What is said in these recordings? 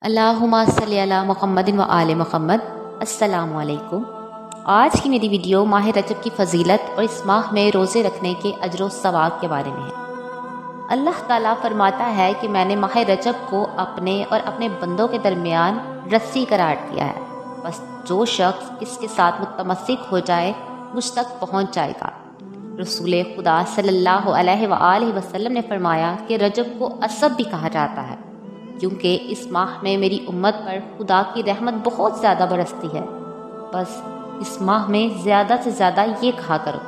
اللہم صلی علی محمد و آل محمد۔ السلام علیکم۔ آج کی میری ویڈیو ماہ رجب کی فضیلت اور اس ماہ میں روزے رکھنے کے اجر و ثواب کے بارے میں ہے۔ اللہ تعالیٰ فرماتا ہے کہ میں نے ماہ رجب کو اپنے اور اپنے بندوں کے درمیان رسی قرار دیا ہے، بس جو شخص اس کے ساتھ متمسک ہو جائے مجھ تک پہنچ جائے گا۔ رسول خدا صلی اللہ علیہ وآلہ وسلم نے فرمایا کہ رجب کو اسب بھی کہا جاتا ہے کیونکہ اس ماہ میں میری امت پر خدا کی رحمت بہت زیادہ برستی ہے۔ بس اس ماہ میں زیادہ سے زیادہ یہ کہا کرو،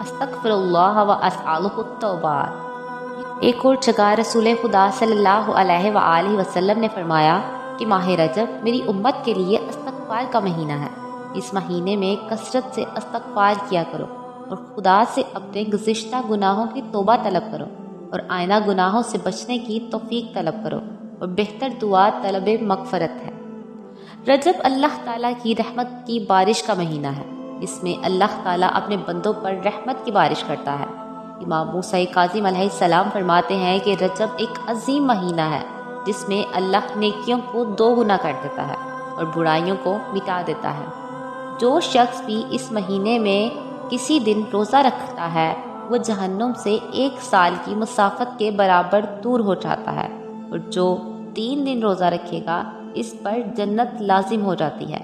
استغفر اللہ و اسألہ التوبات۔ ایک اور جگہ رسول خدا صلی اللہ علیہ وآلہ وسلم نے فرمایا کہ ماہ رجب میری امت کے لیے استغفار کا مہینہ ہے۔ اس مہینے میں کثرت سے استغفار کیا کرو اور خدا سے اپنے گزشتہ گناہوں کی توبہ طلب کرو اور آئندہ گناہوں سے بچنے کی توفیق طلب کرو، اور بہتر دعا طلب مغفرت ہے۔ رجب اللہ تعالیٰ کی رحمت کی بارش کا مہینہ ہے۔ اس میں اللہ تعالیٰ اپنے بندوں پر رحمت کی بارش کرتا ہے۔ امام موسیٰ کاظم علیہ السلام فرماتے ہیں کہ رجب ایک عظیم مہینہ ہے جس میں اللہ نیکیوں کو 2 گنا کر دیتا ہے اور برائیوں کو مٹا دیتا ہے۔ جو شخص بھی اس مہینے میں کسی دن روزہ رکھتا ہے وہ جہنم سے 1 سال کی مسافت کے برابر دور ہو جاتا ہے، اور جو 3 دن روزہ رکھے گا اس پر جنت لازم ہو جاتی ہے۔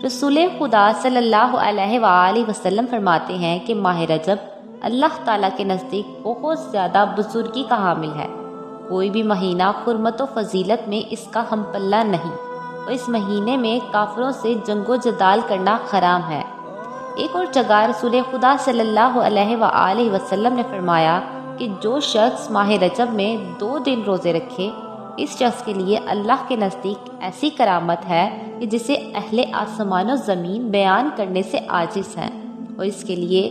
رسول خدا صلی اللہ علیہ وآلہ وسلم فرماتے ہیں کہ ماہ رجب اللہ تعالیٰ کے نزدیک بہت زیادہ بزرگی کا حامل ہے۔ کوئی بھی مہینہ حرمت و فضیلت میں اس کا ہم پلہ نہیں، اور اس مہینے میں کافروں سے جنگ و جدال کرنا حرام ہے۔ ایک اور جگہ رسول خدا صلی اللہ علیہ وآلہ وسلم نے فرمایا کہ جو شخص ماہ رجب میں 2 دن روزے رکھے اس شخص کے لیے اللہ کے نزدیک ایسی کرامت ہے کہ جسے اہل آسمان و زمین بیان کرنے سے عاجز ہیں، اور اس کے لیے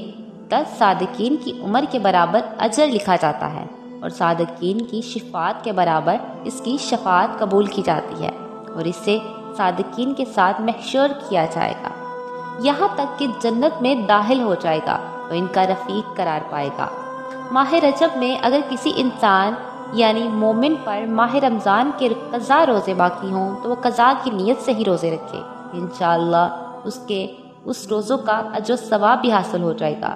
10 صادقین کی عمر کے برابر اجر لکھا جاتا ہے، اور صادقین کی شفاعت کے برابر اس کی شفاعت قبول کی جاتی ہے، اور اسے صادقین کے ساتھ محشور کیا جائے گا، یہاں تک کہ جنت میں داخل ہو جائے گا اور ان کا رفیق قرار پائے گا۔ ماہ رجب میں اگر کسی انسان یعنی مومن پر ماہ رمضان کے قضا روزے باقی ہوں تو وہ قضا کی نیت سے ہی روزے رکھے، انشاءاللہ اس روزوں کا اجر و ثواب بھی حاصل ہو جائے گا۔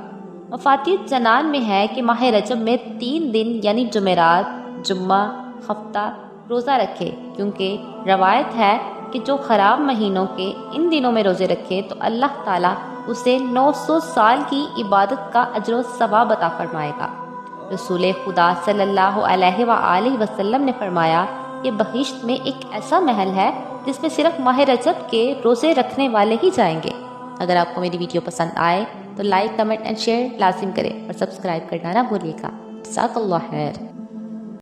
مفاتیح جنان میں ہے کہ ماہ رجب میں 3 دن یعنی جمعرات، جمعہ، ہفتہ روزہ رکھے، کیونکہ روایت ہے کہ جو خراب مہینوں کے ان دنوں میں روزے رکھے تو اللہ تعالیٰ اسے 900 سال کی عبادت کا اجر و ثواب عطا فرمائے گا۔ رسول خدا صلی اللہ علیہ وآلہ وسلم نے فرمایا کہ بہشت میں ایک ایسا محل ہے جس میں صرف ماہ رجب کے روزے رکھنے والے ہی جائیں گے۔ اگر آپ کو میری ویڈیو پسند آئے تو لائک، کمنٹ اینڈ شیئر لازم کریں اور سبسکرائب کرنا نہ بھولیے گا۔ جزاک اللہ خیر۔